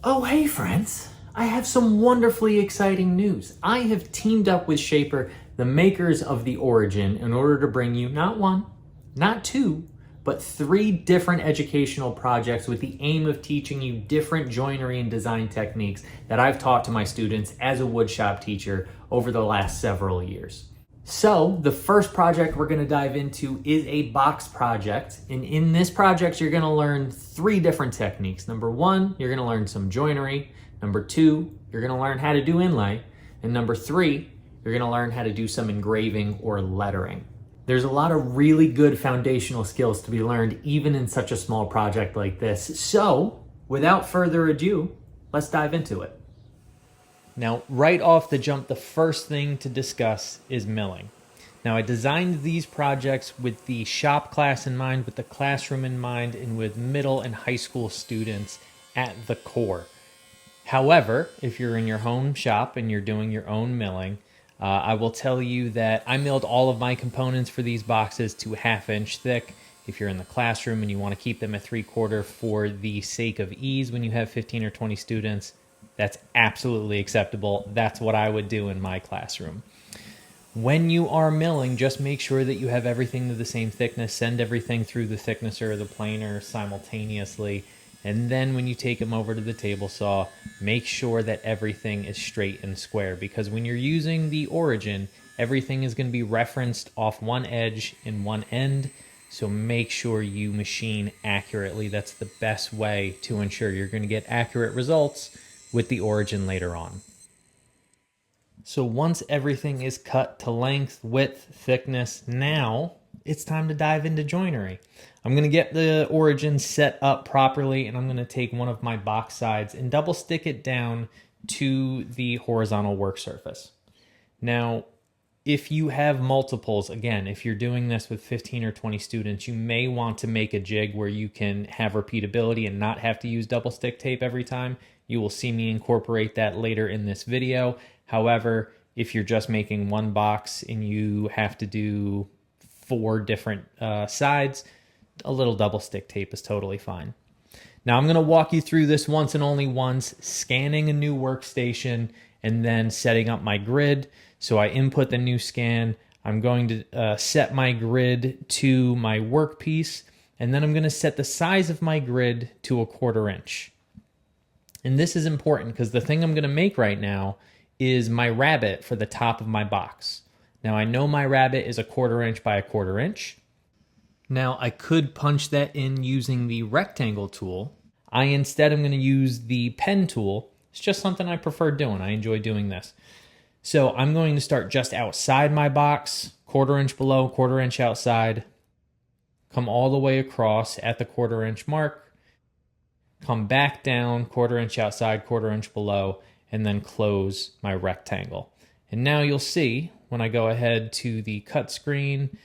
Oh, hey friends! I have some wonderfully exciting news. I have teamed up with Shaper, the makers of the Origin, in order to bring you not one, not two, but 3 different educational projects with the aim of teaching you different joinery and design techniques that I've taught to my students as a woodshop teacher over the last several years. So the first project we're going to dive into is a box project. And in this project, you're going to learn 3 different techniques. Number 1, you're going to learn some joinery. Number 2, you're going to learn how to do inlay. And number 3, you're going to learn how to do some engraving or lettering. There's a lot of really good foundational skills to be learned even in such a small project like this. So without further ado, let's dive into it. Now, right off the jump, the first thing to discuss is milling. Now, I designed these projects with the shop class in mind, with the classroom in mind, and with middle and high school students at the core. However, if you're in your home shop and you're doing your own milling, I will tell you that I milled all of my components for these boxes to 1/2 inch thick. If you're in the classroom and you want to keep them at 3/4 for the sake of ease when you have 15 or 20 students, that's absolutely acceptable. That's what I would do in my classroom. When you are milling, just make sure that you have everything to the same thickness. Send everything through the thicknesser or the planer simultaneously. And then when you take them over to the table saw, make sure that everything is straight and square. Because when you're using the Origin, everything is going to be referenced off one edge and one end. So make sure you machine accurately. That's the best way to ensure you're going to get accurate results with the Origin later on. So once everything is cut to length, width, thickness, now it's time to dive into joinery. I'm going to get the Origin set up properly, and I'm going to take one of my box sides and double stick it down to the horizontal work surface. Now, if you have multiples, again, if you're doing this with 15 or 20 students, you may want to make a jig where you can have repeatability and not have to use double stick tape every time. You will see me incorporate that later in this video. However, if you're just making one box and you have to do 4 different sides, a little double stick tape is totally fine. Now I'm going to walk you through this once and only once, scanning a new workstation and then setting up my grid. So I input the new scan. I'm going to set my grid to my workpiece, and then I'm going to set the size of my grid to 1/4 inch. And this is important because the thing I'm going to make right now is my rabbet for the top of my box. Now I know my rabbet is 1/4 inch by 1/4 inch. Now I could punch that in using the rectangle tool. I instead am going to use the pen tool. It's just something I prefer doing. I enjoy doing this. So I'm going to start just outside my box, 1/4 inch below, 1/4 inch outside, come all the way across at the 1/4 inch mark, come back down, 1/4 inch outside, 1/4 inch below, and then close my rectangle. And now you'll see when I go ahead to the cut screen,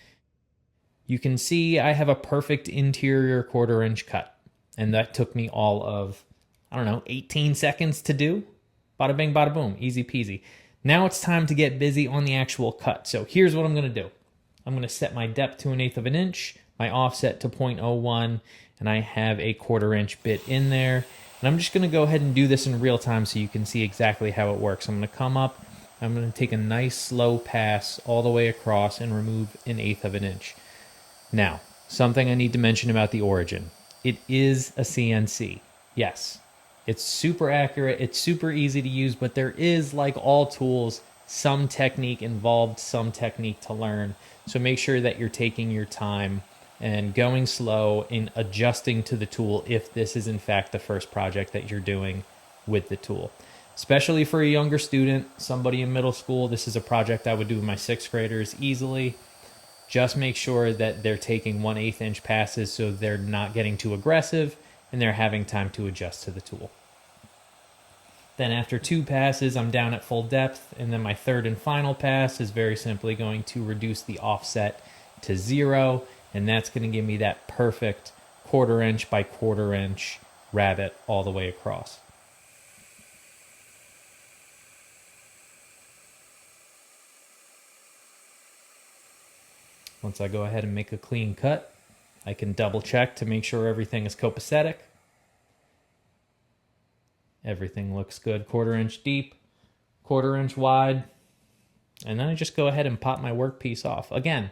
you can see I have a perfect interior 1/4 inch cut. And that took me all of, 18 seconds to do. Bada bing, bada boom, easy peasy. Now it's time to get busy on the actual cut. So here's what I'm going to do. I'm going to set my depth to 1/8 of an inch, my offset to 0.01, and I have a 1/4 inch bit in there. And I'm just going to go ahead and do this in real time so you can see exactly how it works. I'm going to come up, I'm going to take a nice slow pass all the way across and remove 1/8 of an inch. Now, something I need to mention about the Origin. It is a CNC. Yes, it's super accurate, it's super easy to use, but there is, like all tools, some technique involved, some technique to learn. So make sure that you're taking your time and going slow in adjusting to the tool if this is in fact the first project that you're doing with the tool. Especially for a younger student, somebody in middle school, this is a project I would do with my 6th graders easily. Just make sure that they're taking 1/8 inch passes so they're not getting too aggressive and they're having time to adjust to the tool. Then after 2 passes, I'm down at full depth, and then my 3rd and final pass is very simply going to reduce the offset to 0, and that's going to give me that perfect 1/4 inch by 1/4 inch rabbet all the way across. Once I go ahead and make a clean cut, I can double check to make sure everything is copacetic. Everything looks good. 1/4 inch deep, 1/4 inch wide. And then I just go ahead and pop my workpiece off. Again,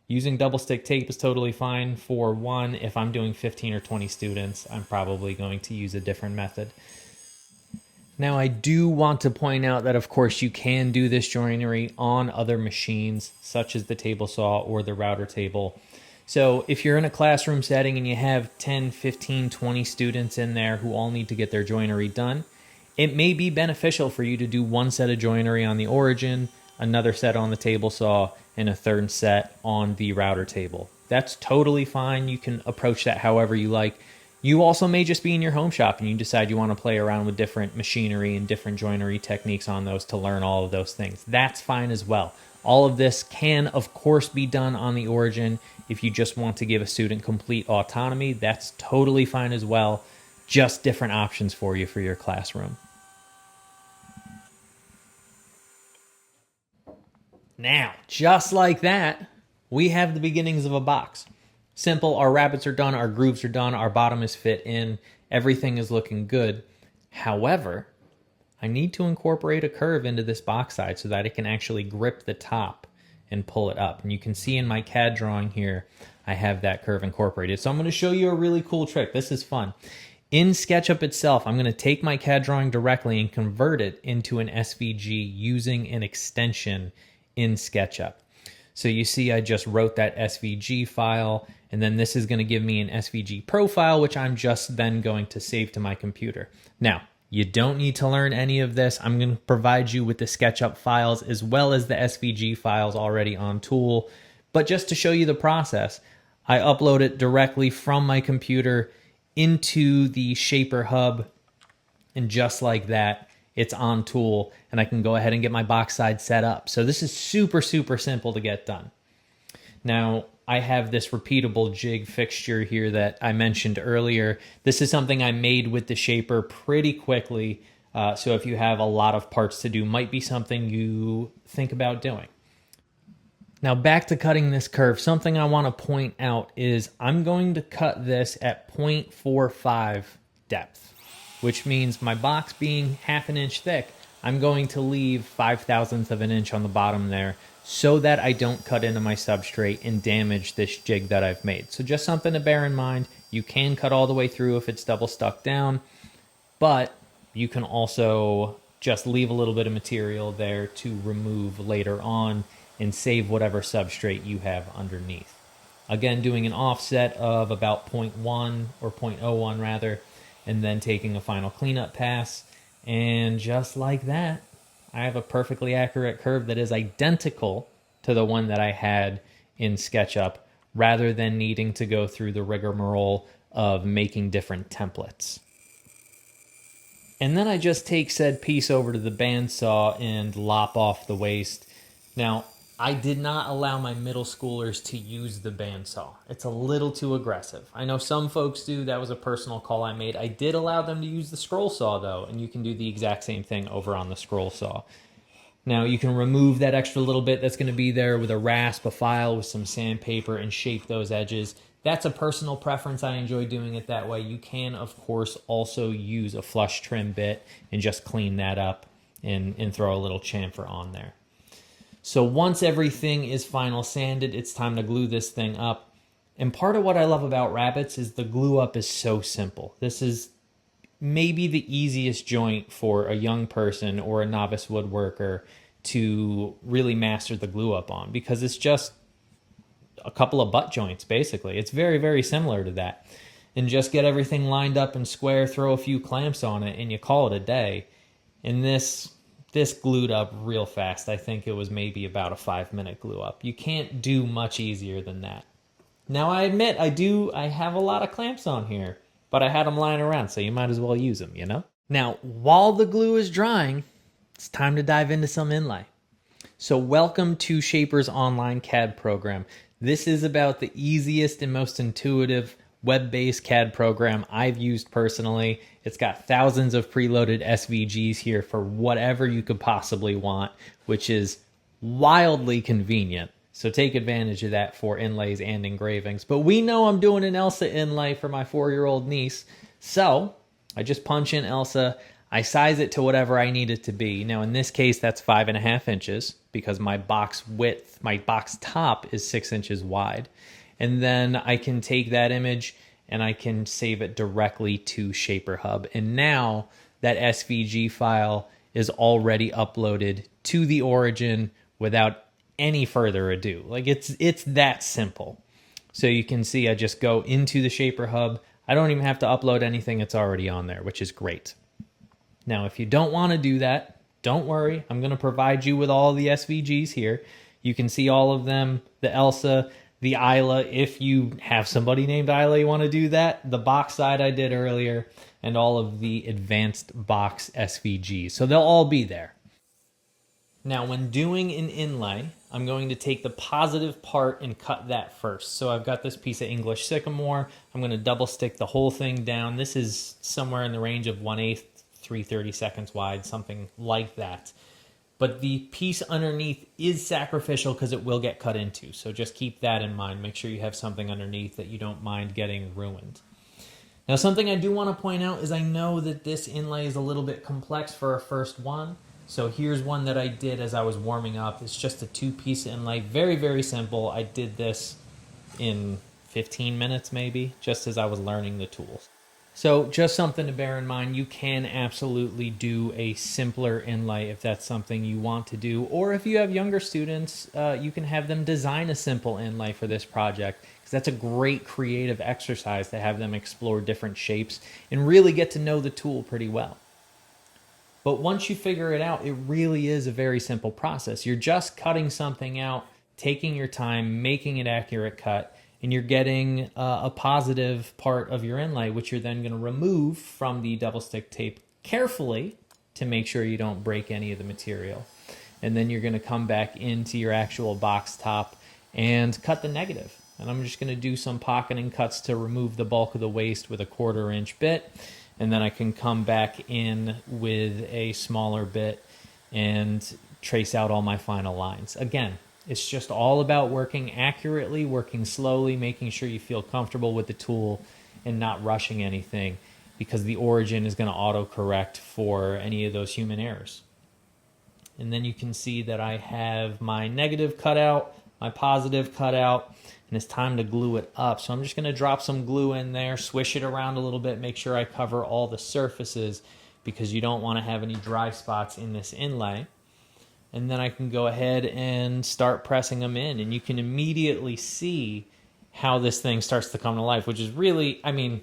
using double stick tape is totally fine for one. If I'm doing 15 or 20 students, I'm probably going to use a different method. Now, I do want to point out that, of course, you can do this joinery on other machines, such as the table saw or the router table. So if you're in a classroom setting and you have 10, 15, 20 students in there who all need to get their joinery done, it may be beneficial for you to do one set of joinery on the Origin, another set on the table saw, and a third set on the router table. That's totally fine. You can approach that however you like. You also may just be in your home shop and you decide you want to play around with different machinery and different joinery techniques on those to learn all of those things. That's fine as well. All of this can, of course, be done on the Origin. If you just want to give a student complete autonomy, that's totally fine as well. Just different options for you for your classroom. Now, just like that, we have the beginnings of a box. Simple, our rabbets are done, our grooves are done, our bottom is fit in, everything is looking good. However, I need to incorporate a curve into this box side so that it can actually grip the top and pull it up. And you can see in my CAD drawing here, I have that curve incorporated. So I'm going to show you a really cool trick. This is fun. In SketchUp itself, I'm going to take my CAD drawing directly and convert it into an SVG using an extension in SketchUp. So you see I just wrote that SVG file, and then this is going to give me an SVG profile, which I'm just then going to save to my computer. Now, you don't need to learn any of this. I'm going to provide you with the SketchUp files as well as the SVG files already on Tool. But just to show you the process, I upload it directly from my computer into the Shaper Hub, and just like that, it's on Tool, and I can go ahead and get my box side set up. So this is super, super simple to get done. Now, I have this repeatable jig fixture here that I mentioned earlier. This is something I made with the Shaper pretty quickly. So if you have a lot of parts to do, might be something you think about doing. Now back to cutting this curve, something I want to point out is I'm going to cut this at 0.45 depth, which means my box being 1/2 inch thick, I'm going to leave 5/1000 of an inch on the bottom there so that I don't cut into my substrate and damage this jig that I've made. So just something to bear in mind. You can cut all the way through if it's double stuck down, but you can also just leave a little bit of material there to remove later on and save whatever substrate you have underneath. Again, doing an offset of about 0.1 or 0.01 rather, and then taking a final cleanup pass. And just like that, I have a perfectly accurate curve that is identical to the one that I had in SketchUp, rather than needing to go through the rigmarole of making different templates. And then I just take said piece over to the bandsaw and lop off the waste. Now, I did not allow my middle schoolers to use the bandsaw. It's a little too aggressive. I know some folks do. That was a personal call I made. I did allow them to use the scroll saw though, and you can do the exact same thing over on the scroll saw. Now you can remove that extra little bit that's going to be there with a rasp, a file, with some sandpaper, and shape those edges. That's a personal preference. I enjoy doing it that way. You can, of course, also use a flush trim bit and just clean that up and throw a little chamfer on there. So once everything is final sanded, it's time to glue this thing up. And part of what I love about rabbets is the glue up is so simple. This is maybe the easiest joint for a young person or a novice woodworker to really master the glue up on, because it's just a couple of butt joints, basically. It's very, very similar to that. And just get everything lined up and square, throw a few clamps on it, and you call it a day. And this glued up real fast. I think it was maybe about a 5-minute glue up. You can't do much easier than that. Now I admit I have a lot of clamps on here, but I had them lying around, so you might as well use them, you know? Now, while the glue is drying, it's time to dive into some inlay. So welcome to Shaper's online CAD program. This is about the easiest and most intuitive web-based CAD program I've used personally. It's got thousands of preloaded SVGs here for whatever you could possibly want, which is wildly convenient. So take advantage of that for inlays and engravings. But we know I'm doing an Elsa inlay for my 4-year-old niece. So I just punch in Elsa. I size it to whatever I need it to be. Now, in this case, that's 5.5 inches because my box width, my box top is 6 inches wide. And then I can take that image and I can save it directly to Shaper Hub. And now that SVG file is already uploaded to the origin without any further ado. Like it's that simple. So you can see I just go into the Shaper Hub. I don't even have to upload anything. It's already on there, which is great. Now, if you don't want to do that, don't worry. I'm going to provide you with all the SVGs here. You can see all of them, the Elsa, the Isla. If you have somebody named Isla, you want to do that. The box side I did earlier, and all of the advanced box SVGs. So they'll all be there. Now, when doing an inlay, I'm going to take the positive part and cut that first. So I've got this piece of English sycamore. I'm going to double stick the whole thing down. This is somewhere in the range of 1/8, 3/32 wide, something like that. But the piece underneath is sacrificial because it will get cut into. So just keep that in mind. Make sure you have something underneath that you don't mind getting ruined. Now, something I do want to point out is I know that this inlay is a little bit complex for a first one. So here's one that I did as I was warming up. It's just a 2-piece inlay. Very, very simple. I did this in 15 minutes maybe, just as I was learning the tools. So just something to bear in mind, you can absolutely do a simpler inlay if that's something you want to do. Or if you have younger students, you can have them design a simple inlay for this project, because that's a great creative exercise to have them explore different shapes and really get to know the tool pretty well. But once you figure it out, it really is a very simple process. You're just cutting something out, taking your time, making an accurate cut, and you're getting a positive part of your inlay, which you're then going to remove from the double stick tape carefully to make sure you don't break any of the material. And then you're going to come back into your actual box top and cut the negative. And I'm just going to do some pocketing cuts to remove the bulk of the waste with a 1/4 inch bit. And then I can come back in with a smaller bit and trace out all my final lines. Again, it's just all about working accurately, working slowly, making sure you feel comfortable with the tool and not rushing anything, because the origin is going to auto-correct for any of those human errors. And then you can see that I have my negative cut out, my positive cut out, and it's time to glue it up. So I'm just going to drop some glue in there, swish it around a little bit, make sure I cover all the surfaces, because you don't want to have any dry spots in this inlay. And then I can go ahead and start pressing them in, and you can immediately see how this thing starts to come to life, which is really, I mean,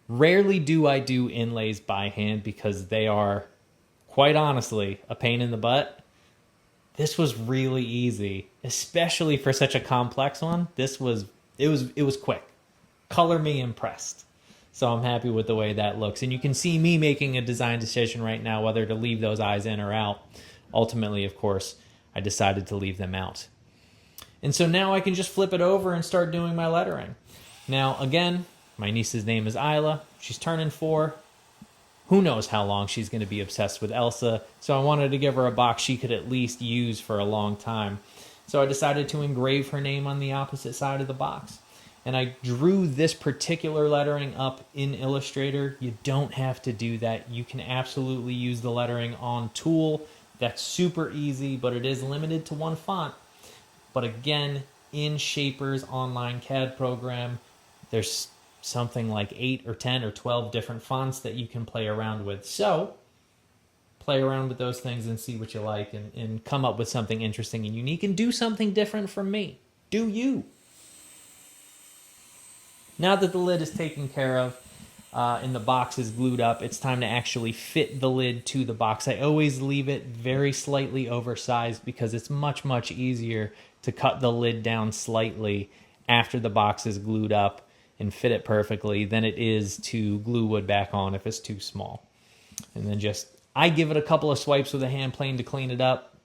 rarely do I do inlays by hand because they are, quite honestly, a pain in the butt. This was really easy, especially for such a complex one. It was quick. Color me impressed. So I'm happy with the way that looks. And you can see me making a design decision right now whether to leave those eyes in or out. Ultimately, of course, I decided to leave them out. And so now I can just flip it over and start doing my lettering. Now, again, my niece's name is Isla. She's turning 4. Who knows how long she's going to be obsessed with Elsa. So I wanted to give her a box she could at least use for a long time. So I decided to engrave her name on the opposite side of the box. And I drew this particular lettering up in Illustrator. You don't have to do that. You can absolutely use the lettering on tool. That's super easy, but it is limited to one font. But again, in Shaper's online CAD program, there's something like 8 or 10 or 12 different fonts that you can play around with. So play around with those things and see what you like, and come up with something interesting and unique, and do something different from me. Do you. Now that the lid is taken care of, and the box is glued up, it's time to actually fit the lid to the box. I always leave it very slightly oversized because it's much, much easier to cut the lid down slightly after the box is glued up and fit it perfectly than it is to glue wood back on if it's too small. And then I give it a couple of swipes with a hand plane to clean it up.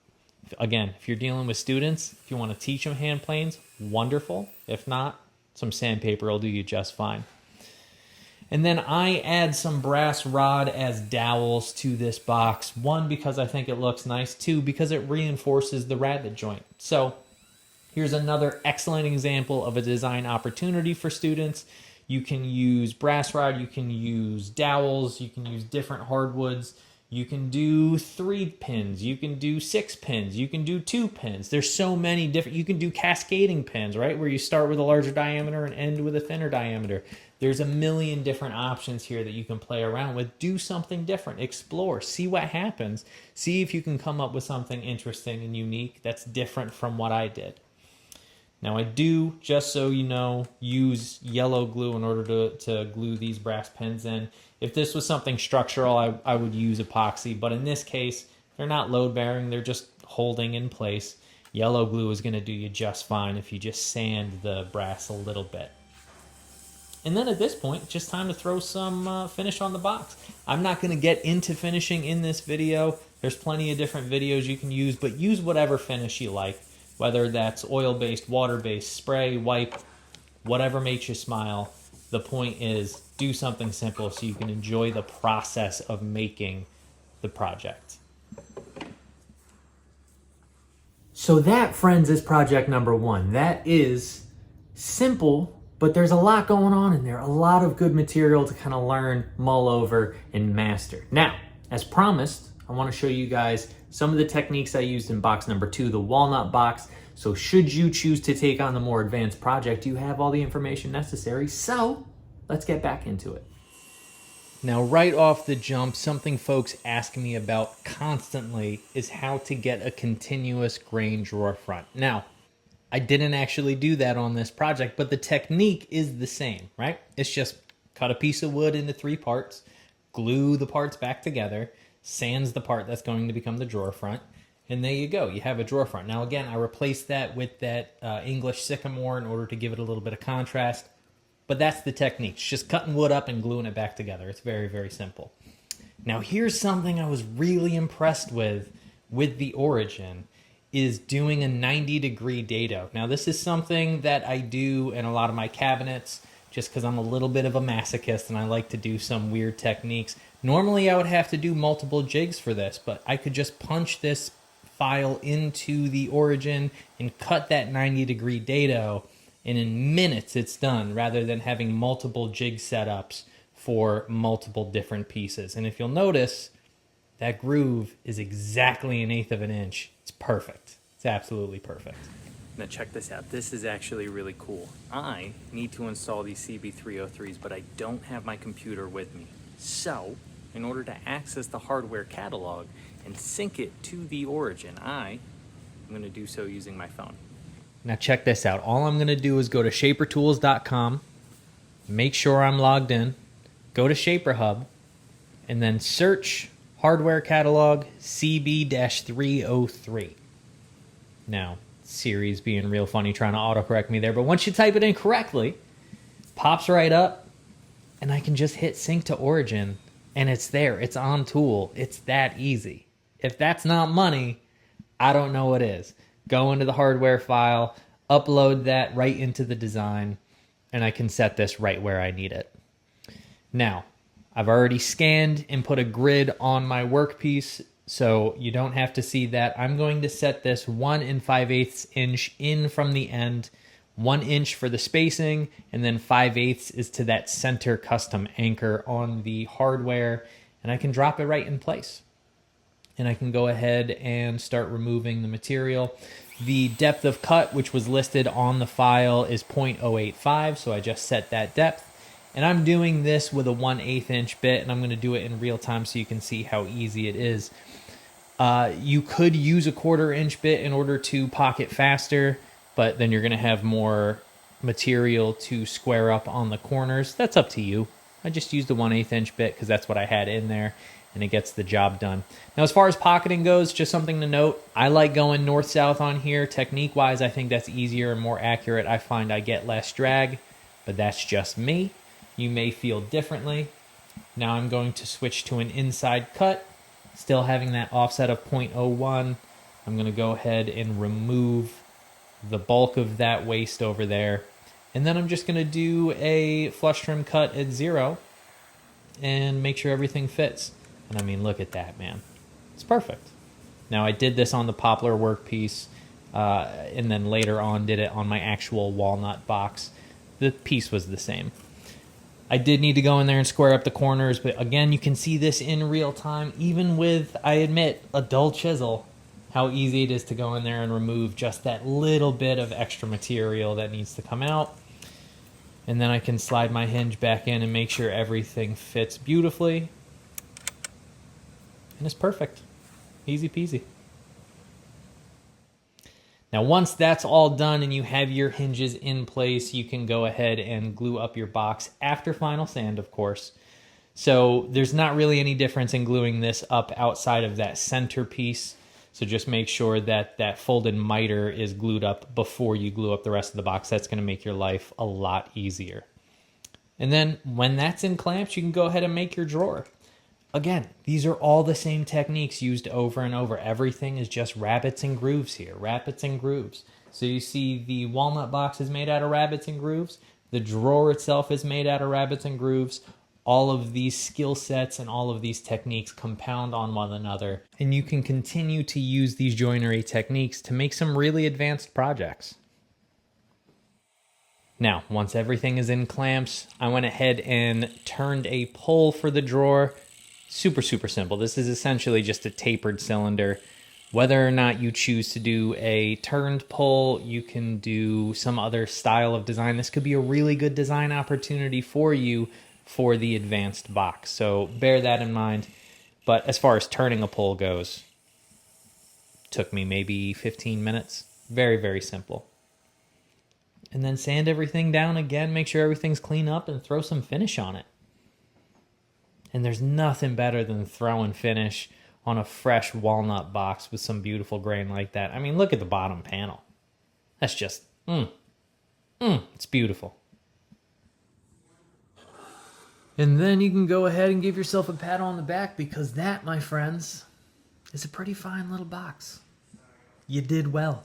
Again, if you're dealing with students, if you want to teach them hand planes, wonderful. If not, some sandpaper will do you just fine. And then I add some brass rod as dowels to this box. 1, because I think it looks nice. 2, because it reinforces the rabbet joint. So here's another excellent example of a design opportunity for students You can use brass rod, you can use dowels, you can use different hardwoods. You can do 3 pins, you can do 6 pins, you can do 2 pins. There's so many different, you can do cascading pins, right? Where you start with a larger diameter and end with a thinner diameter. There's a million different options here that you can play around with. Do something different, explore, see what happens. See if you can come up with something interesting and unique that's different from what I did. Now I do, just so you know, use yellow glue in order to glue these brass pins in. If this was something structural, I would use epoxy, but in this case, they're not load bearing, they're just holding in place. Yellow glue is going to do you just fine if you just sand the brass a little bit. And then at this point, just time to throw some finish on the box. I'm not going to get into finishing in this video. There's plenty of different videos you can use, but use whatever finish you like. Whether that's oil-based, water-based, spray, wipe, whatever makes you smile. The point is, do something simple so you can enjoy the process of making the project. So that, friends, is project number 1. That is simple, but there's a lot going on in there. A lot of good material to kind of learn, mull over, and master. Now, as promised, I want to show you guys some of the techniques I used in box number 2, the walnut box. So should you choose to take on the more advanced project, you have all the information necessary. So let's get back into it. Now, right off the jump, something folks ask me about constantly is how to get a continuous grain drawer front. Now, I didn't actually do that on this project, but the technique is the same, right? It's just cut a piece of wood into 3 parts, glue the parts back together, sands the part that's going to become the drawer front, and there you go. You have a drawer front. Now, again, I replaced that with that English sycamore in order to give it a little bit of contrast, but that's the technique. It's just cutting wood up and gluing it back together. It's very, very simple. Now, here's something I was really impressed with the Origin, is doing a 90-degree dado. Now, this is something that I do in a lot of my cabinets, just because I'm a little bit of a masochist and I like to do some weird techniques. Normally I would have to do multiple jigs for this, but I could just punch this file into the Origin and cut that 90-degree dado, and in minutes it's done, rather than having multiple jig setups for multiple different pieces. And if you'll notice, that groove is exactly 1/8 of an inch. It's perfect. It's absolutely perfect. Now check this out. This is actually really cool. I need to install these CB303s, but I don't have my computer with me. So, in order to access the hardware catalog and sync it to the Origin, I'm going to do so using my phone. Now check this out. All I'm going to do is go to shapertools.com, make sure I'm logged in, go to Shaper Hub, and then search hardware catalog CB-303. Now, Siri's being real funny trying to autocorrect me there, but once you type it in correctly, pops right up, and I can just hit sync to Origin, and it's there. It's on tool. It's that easy. If that's not money, I don't know what is. Go into the hardware file, upload that right into the design, and I can set this right where I need it. Now, I've already scanned and put a grid on my workpiece, so you don't have to see that. I'm going to set this 1 5/8 inch in from the end, 1 inch for the spacing, and then 5/8 is to that center custom anchor on the hardware, and I can drop it right in place. And I can go ahead and start removing the material. The depth of cut, which was listed on the file, is 0.085, so I just set that depth. And I'm doing this with a 1/8 inch bit, and I'm going to do it in real time so you can see how easy it is. You could use a 1/4 inch bit in order to pocket faster, but then you're going to have more material to square up on the corners. That's up to you. I just used the 1/8 inch bit because that's what I had in there, and it gets the job done. Now, as far as pocketing goes, just something to note, I like going north-south on here. Technique-wise, I think that's easier and more accurate. I find I get less drag, but that's just me. You may feel differently. Now I'm going to switch to an inside cut, still having that offset of 0.01. I'm going to go ahead and remove the bulk of that waste over there. And then I'm just going to do a flush trim cut at 0 and make sure everything fits. And I mean, look at that, man. It's perfect. Now, I did this on the poplar workpiece, and then later on did it on my actual walnut box. The piece was the same. I did need to go in there and square up the corners, but again, you can see this in real time, even with, I admit, a dull chisel, how easy it is to go in there and remove just that little bit of extra material that needs to come out. And then I can slide my hinge back in and make sure everything fits beautifully. And it's perfect. Easy peasy. Now, once that's all done and you have your hinges in place, you can go ahead and glue up your box after final sand, of course. So there's not really any difference in gluing this up outside of that center piece. So just make sure that that folded miter is glued up before you glue up the rest of the box. That's going to make your life a lot easier. And then when that's in clamps, you can go ahead and make your drawer. Again, these are all the same techniques used over and over. Everything is just rabbets and grooves here, rabbets and grooves. So you see the walnut box is made out of rabbets and grooves. The drawer itself is made out of rabbets and grooves. All of these skill sets and all of these techniques compound on one another. And you can continue to use these joinery techniques to make some really advanced projects. Now, once everything is in clamps, I went ahead and turned a pole for the drawer. Super, super simple. This is essentially just a tapered cylinder. Whether or not you choose to do a turned pole, you can do some other style of design. This could be a really good design opportunity for you for the advanced box. So bear that in mind. But as far as turning a pole goes, took me maybe 15 minutes. Very, very simple. And then sand everything down again, make sure everything's clean up, and throw some finish on it. And there's nothing better than throwing finish on a fresh walnut box with some beautiful grain like that. I mean, look at the bottom panel. That's just, it's beautiful. And then you can go ahead and give yourself a pat on the back, because that, my friends, is a pretty fine little box. You did well.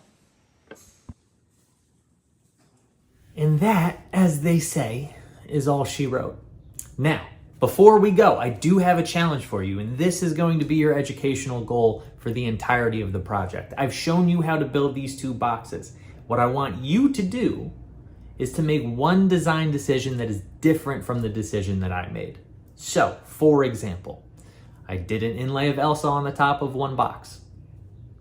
And that, as they say, is all she wrote. Now, before we go, I do have a challenge for you, and this is going to be your educational goal for the entirety of the project. I've shown you how to build these two boxes. What I want you to do is to make one design decision that is different from the decision that I made. So, for example, I did an inlay of Elsa on the top of one box.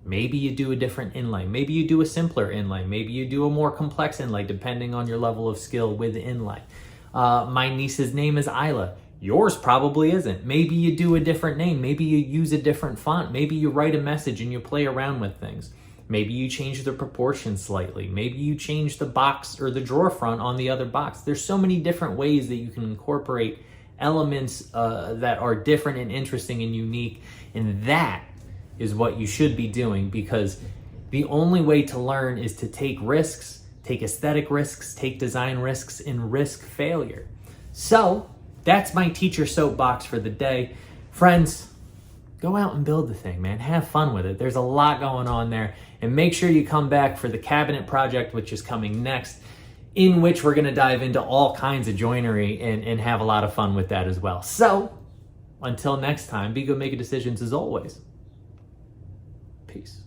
Maybe you do a different inlay. Maybe you do a simpler inlay. Maybe you do a more complex inlay, depending on your level of skill with inlay. My niece's name is Isla. Yours probably isn't. Maybe you do a different name. Maybe you use a different font. Maybe you write a message and you play around with things. Maybe you change the proportions slightly. Maybe you change the box or the drawer front on the other box. There's so many different ways that you can incorporate elements that are different and interesting and unique. And that is what you should be doing, because the only way to learn is to take risks, take aesthetic risks, take design risks, and risk failure. So that's my teacher soapbox for the day. Friends, go out and build the thing, man. Have fun with it. There's a lot going on there. And make sure you come back for the cabinet project, which is coming next, in which we're going to dive into all kinds of joinery and have a lot of fun with that as well. So until next time, be good making decisions as always. Peace.